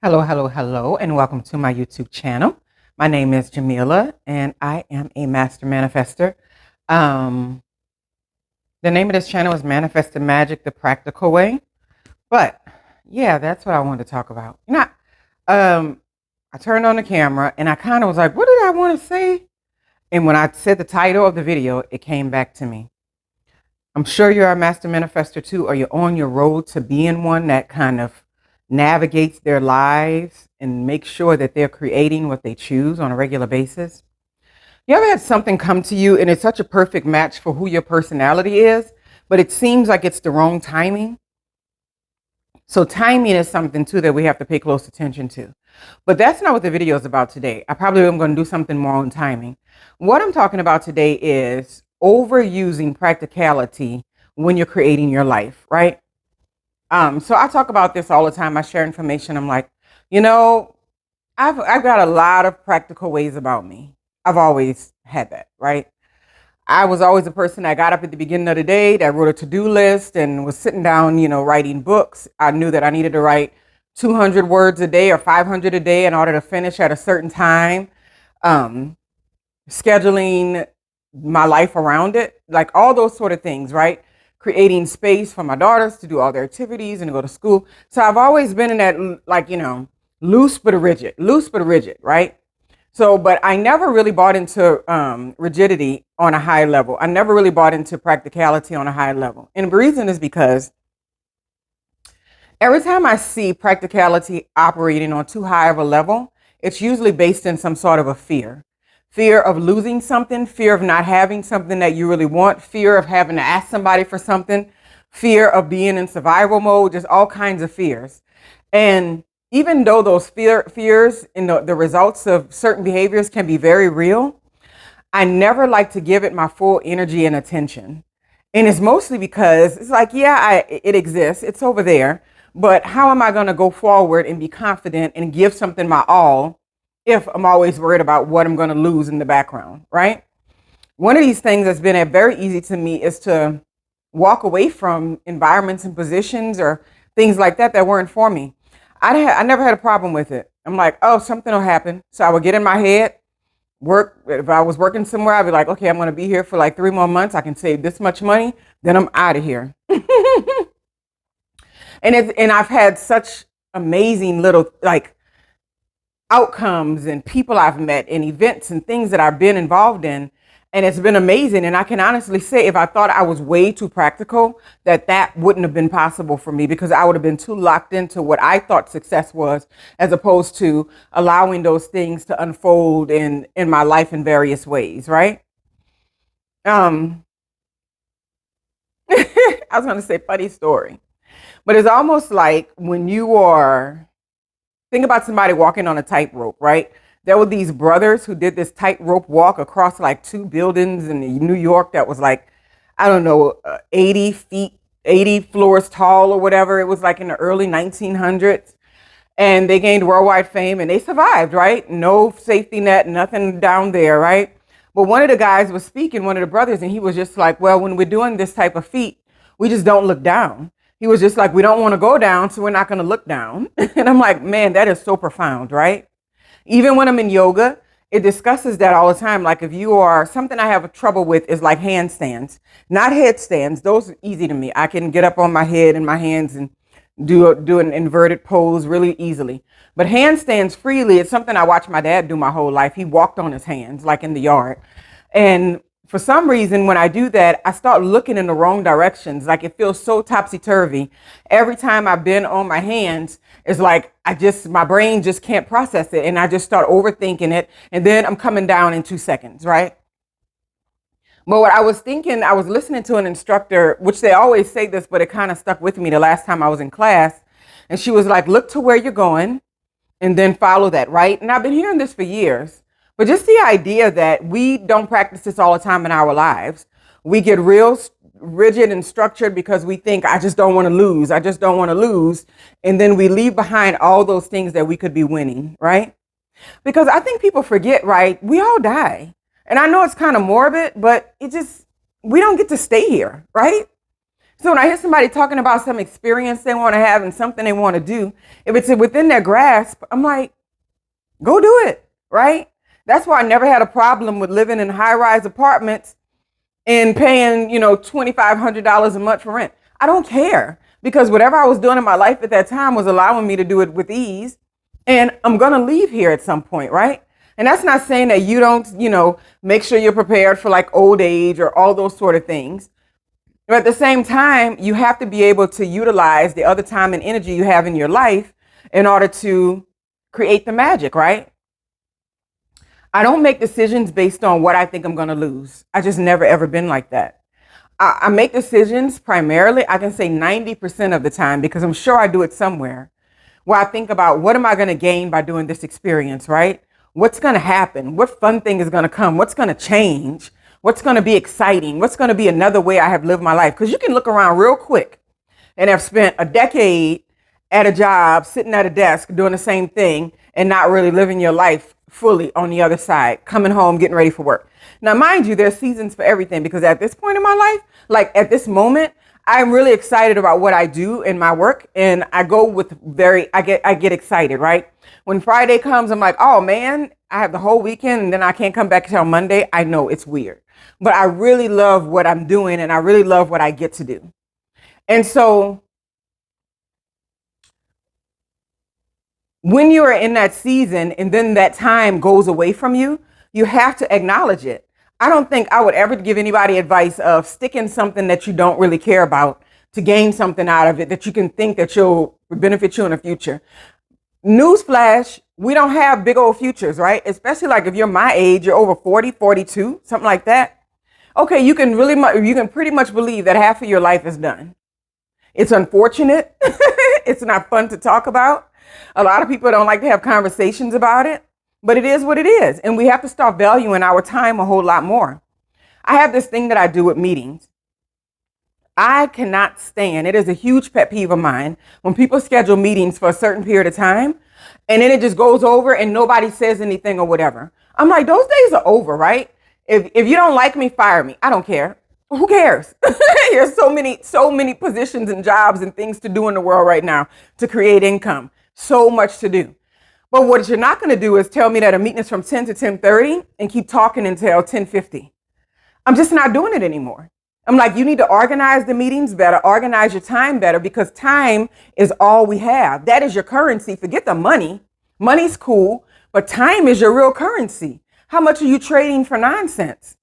Hello, hello, hello, and welcome to my YouTube channel. My name is Jameelah, and I am a master manifester. Um, the name of this channel is Manifesting Magic the Practical Way. But yeah, that's what I wanted to talk about. Um, I turned on the camera and I kind of was like, what did I want to say? And when I said the title of the video, it came back to me. I'm sure you're a master manifester too, or you're on your road to being one that kind of navigates their lives and makes sure that they're creating what they choose on a regular basis. You ever had something come to you and it's such a perfect match for who your personality is, but it seems like it's the wrong timing? So timing is something too that we have to pay close attention to. But that's not what the video is about today. I probably am going to do something more on timing. What I'm talking about today is overusing practicality when you're creating your life, right? So I talk about this all the time. I share information. I'm like, you know, I've got a lot of practical ways about me. I've always had that, right? I was always a person that got up at the beginning of the day, that wrote a to-do list and was sitting down, writing books. I knew that I needed to write 200 words a day or 500 a day in order to finish at a certain time. Scheduling my life around it, like all those sort of things, right? Creating space for my daughters to do all their activities and to go to school. So I've always been in that, like, loose but rigid, right? So, but I never really bought into rigidity on a high level. I never really bought into practicality on a high level. And the reason is because every time I see practicality operating on too high of a level, it's usually based in some sort of a fear of losing something, fear of not having something that you really want, fear of having to ask somebody for something, fear of being in survival mode, just all kinds of fears. And even though those fears and the results of certain behaviors can be very real, I never like to give it my full energy and attention. And it's mostly because it's like, yeah, it exists. It's over there. But how am I going to go forward and be confident and give something my all if I'm always worried about what I'm going to lose in the background, right? One of these things that's been very easy to me is to walk away from environments and positions or things like that weren't for me. I never had a problem with it. I'm like, oh, something will happen. So I would get in my head, work. If I was working somewhere, I'd be like, okay, I'm going to be here for like 3 more months. I can save this much money. Then I'm out of here. And I've had such amazing little like outcomes and people I've met and events and things that I've been involved in. And it's been amazing. And I can honestly say, if I thought I was way too practical, that wouldn't have been possible for me because I would have been too locked into what I thought success was, as opposed to allowing those things to unfold in my life in various ways, right? Um, I was going to say funny story, but it's almost like when you are, think about somebody walking on a tightrope, right? There were these brothers who did this tightrope walk across like 2 buildings in New York that was like, I don't know, 80 feet, 80 floors tall or whatever. It was like in the early 1900s. And they gained worldwide fame and they survived, right? No safety net, nothing down there, right? But one of the guys was speaking, one of the brothers, and he was just like, well, when we're doing this type of feat, we just don't look down. He was just like, we don't want to go down, so we're not going to look down. And I'm like, man, that is so profound, right? Even when I'm in yoga, it discusses that all the time. Like if you are, something I have trouble with is like handstands, not headstands. Those are easy to me. I can get up on my head and my hands and do an inverted pose really easily. But handstands freely, it's something I watched my dad do my whole life. He walked on his hands like in the yard. And for some reason, when I do that, I start looking in the wrong directions. Like it feels so topsy-turvy. Every time I've been on my hands, it's like my brain just can't process it. And I just start overthinking it. And then I'm coming down in 2 seconds, right? But what I was thinking, I was listening to an instructor, which they always say this, but it kind of stuck with me the last time I was in class. And she was like, look to where you're going and then follow that, right? And I've been hearing this for years. But just the idea that we don't practice this all the time in our lives. We get real rigid and structured because we think, I just don't want to lose. I just don't want to lose. And then we leave behind all those things that we could be winning, right? Because I think people forget, right? We all die. And I know it's kind of morbid, but we don't get to stay here, right? So when I hear somebody talking about some experience they want to have and something they want to do, if it's within their grasp, I'm like, go do it, right? That's why I never had a problem with living in high-rise apartments and paying, $2,500 a month for rent. I don't care, because whatever I was doing in my life at that time was allowing me to do it with ease. And I'm going to leave here at some point, right? And that's not saying that you don't, make sure you're prepared for like old age or all those sort of things. But at the same time, you have to be able to utilize the other time and energy you have in your life in order to create the magic, right? I don't make decisions based on what I think I'm going to lose. I just never, ever been like that. I make decisions primarily, I can say 90% of the time, because I'm sure I do it somewhere, where I think about what am I going to gain by doing this experience, right? What's going to happen? What fun thing is going to come? What's going to change? What's going to be exciting? What's going to be another way I have lived my life? Because you can look around real quick and have spent a decade at a job, sitting at a desk, doing the same thing and not really living your life fully on the other side, coming home, getting ready for work. Now, mind you, there's seasons for everything, because at this point in my life, like at this moment, I'm really excited about what I do in my work, and I go with I get excited, right? When Friday comes, I'm like, oh man, I have the whole weekend and then I can't come back until Monday. I know it's weird, but I really love what I'm doing and I really love what I get to do. And so when you are in that season and then that time goes away from you, you have to acknowledge it. I don't think I would ever give anybody advice of sticking something that you don't really care about to gain something out of it that you can think that will benefit you in the future. Newsflash, we don't have big old futures, right? Especially like if you're my age, you're over 40, 42, something like that. Okay, you can pretty much believe that half of your life is done. It's unfortunate. It's not fun to talk about. A lot of people don't like to have conversations about it, but it is what it is. And we have to start valuing our time a whole lot more. I have this thing that I do with meetings. I cannot stand, it is a huge pet peeve of mine, when people schedule meetings for a certain period of time and then it just goes over and nobody says anything or whatever. I'm like, those days are over, right? If you don't like me, fire me. I don't care. Who cares? There's so many positions and jobs and things to do in the world right now to create income. So much to do. But what you're not going to do is tell me that a meeting is from 10 to 10:30 and keep talking until 10:50. I'm just not doing it anymore. I'm like, you need to organize the meetings better, organize your time better, because time is all we have. That is your currency. Forget the money. Money's cool, but time is your real currency. How much are you trading for nonsense?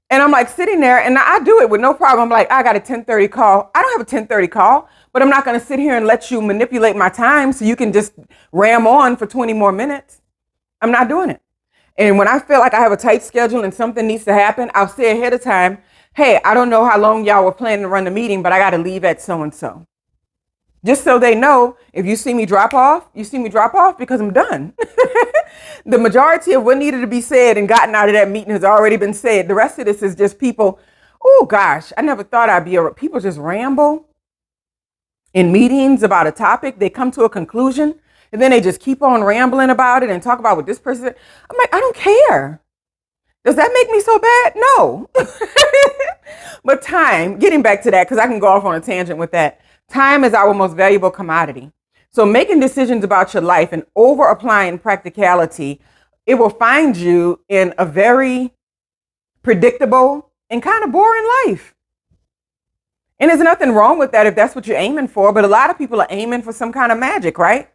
And I'm like sitting there and I do it with no problem. I'm like, I got a 10:30 call. I don't have a 10:30 call, but I'm not going to sit here and let you manipulate my time so you can just ram on for 20 more minutes. I'm not doing it. And when I feel like I have a tight schedule and something needs to happen, I'll say ahead of time, hey, I don't know how long y'all were planning to run the meeting, but I got to leave at so-and-so. Just so they know, if you see me drop off, you see me drop off because I'm done. The majority of what needed to be said and gotten out of that meeting has already been said. The rest of this is just people, oh gosh, I never thought people just ramble in meetings about a topic. They come to a conclusion and then they just keep on rambling about it and talk about what this person, I'm like, I don't care. Does that make me so bad? No. But time, getting back to that, because I can go off on a tangent with that. Time is our most valuable commodity. So making decisions about your life and over applying practicality, it will find you in a very predictable and kind of boring life. And there's nothing wrong with that if that's what you're aiming for. But a lot of people are aiming for some kind of magic, right?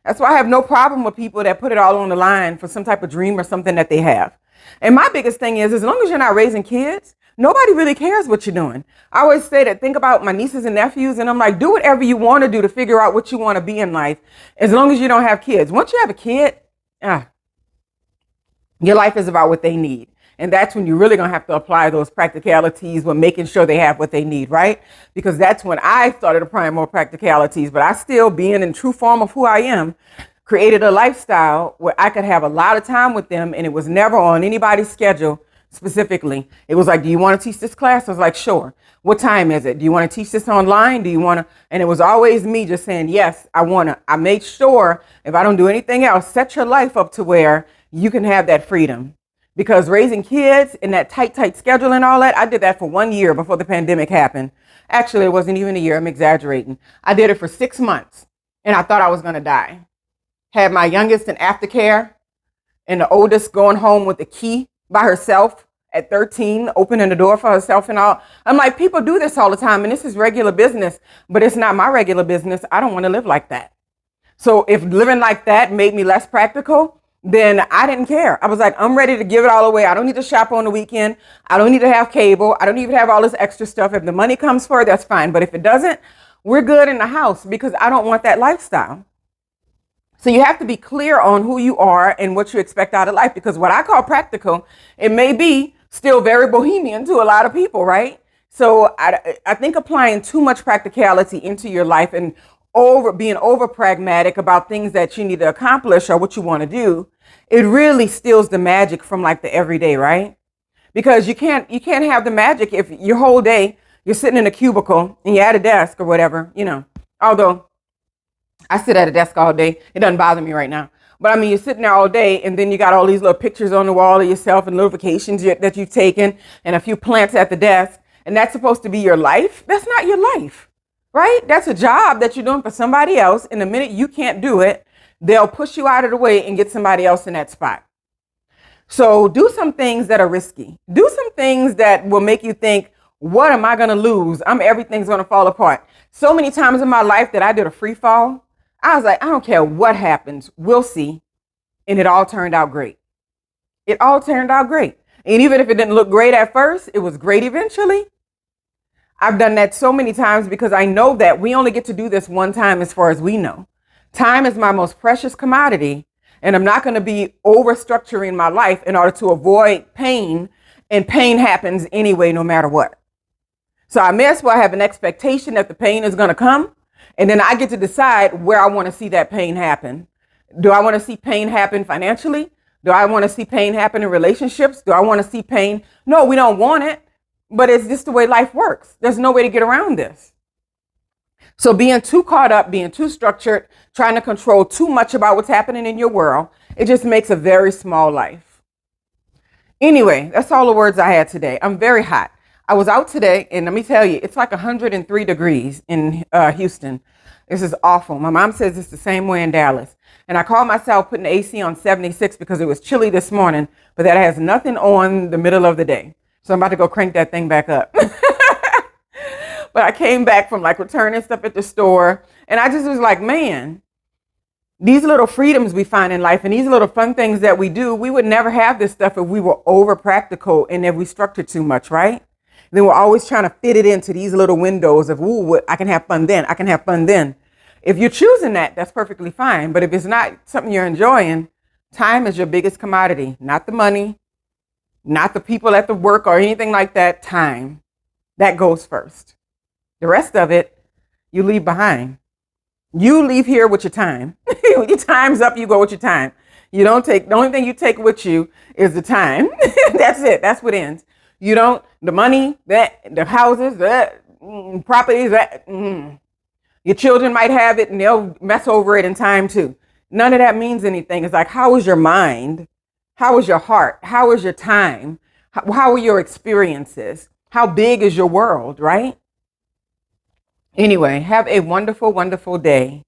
That's why I have no problem with people that put it all on the line for some type of dream or something that they have. And my biggest thing is, as long as you're not raising kids, nobody really cares what you're doing. I always say that, think about my nieces and nephews, and I'm like, do whatever you want to do to figure out what you want to be in life, as long as you don't have kids. Once you have a kid, your life is about what they need. And that's when you're really going to have to apply those practicalities with making sure they have what they need, right? Because that's when I started applying more practicalities, but I still, being in true form of who I am, created a lifestyle where I could have a lot of time with them, and it was never on anybody's schedule specifically. It was like, do you want to teach this class? I was like, sure. What time is it? Do you want to teach this online? Do you want to? And it was always me just saying, yes, I want to. I made sure, if I don't do anything else, set your life up to where you can have that freedom. Because raising kids in that tight schedule and all that, I did that for 1 year before the pandemic happened. Actually, it wasn't even a year. I'm exaggerating. I did it for 6 months and I thought I was going to die. Had my youngest in aftercare and the oldest going home with the key by herself at 13, opening the door for herself and all. I'm like, people do this all the time and this is regular business, but it's not my regular business. I don't want to live like that. So if living like that made me less practical, then I didn't care. I was like, I'm ready to give it all away. I don't need to shop on the weekend. I don't need to have cable. I don't even have all this extra stuff. If the money comes for it, that's fine. But if it doesn't, we're good in the house because I don't want that lifestyle. So you have to be clear on who you are and what you expect out of life, because what I call practical, it may be still very bohemian to a lot of people, right? So I think applying too much practicality into your life and being over pragmatic about things that you need to accomplish or what you want to do, it really steals the magic from like the everyday, right? Because you can't have the magic if your whole day you're sitting in a cubicle and you're at a desk or whatever, although I sit at a desk all day. It doesn't bother me right now. But I mean, you're sitting there all day and then you got all these little pictures on the wall of yourself and little vacations that you've taken and a few plants at the desk. And that's supposed to be your life. That's not your life, right? That's a job that you're doing for somebody else. And the minute you can't do it, they'll push you out of the way and get somebody else in that spot. So do some things that are risky. Do some things that will make you think, what am I going to lose? Everything's going to fall apart. So many times in my life that I did a free fall, I was like, I don't care what happens. We'll see. And it all turned out great. It all turned out great. And even if it didn't look great at first, it was great eventually. I've done that so many times because I know that we only get to do this one time as far as we know. Time is my most precious commodity. And I'm not going to be over structuring my life in order to avoid pain. And pain happens anyway, no matter what. So I may as well have an expectation that the pain is going to come. And then I get to decide where I want to see that pain happen. Do I want to see pain happen financially? Do I want to see pain happen in relationships? Do I want to see pain? No, we don't want it, but it's just the way life works. There's no way to get around this. So being too caught up, being too structured, trying to control too much about what's happening in your world, it just makes a very small life. Anyway, that's all the words I had today. I'm very hot. I was out today, and let me tell you, it's like 103 degrees in Houston. This is awful. My mom says it's the same way in Dallas. And I called myself putting the AC on 76 because it was chilly this morning, but that has nothing on the middle of the day. So I'm about to go crank that thing back up. But I came back from like returning stuff at the store, and I just was like, man, these little freedoms we find in life and these little fun things that we do, we would never have this stuff if we were over practical and if we structured too much, right? Then we're always trying to fit it into these little windows of, ooh, I can have fun then. I can have fun then. If you're choosing that, that's perfectly fine. But if it's not something you're enjoying, time is your biggest commodity, not the money, not the people at the work or anything like that. Time, that goes first. The rest of it, you leave behind. You leave here with your time. When your time's up, you go with your time. You don't take, the only thing you take with you is the time. That's it. That's what ends. You don't, the money, the houses, properties, your children might have it and they'll mess over it in time too. None of that means anything. It's like, how is your mind? How is your heart? How is your time? How are your experiences? How big is your world, right? Anyway, have a wonderful, wonderful day.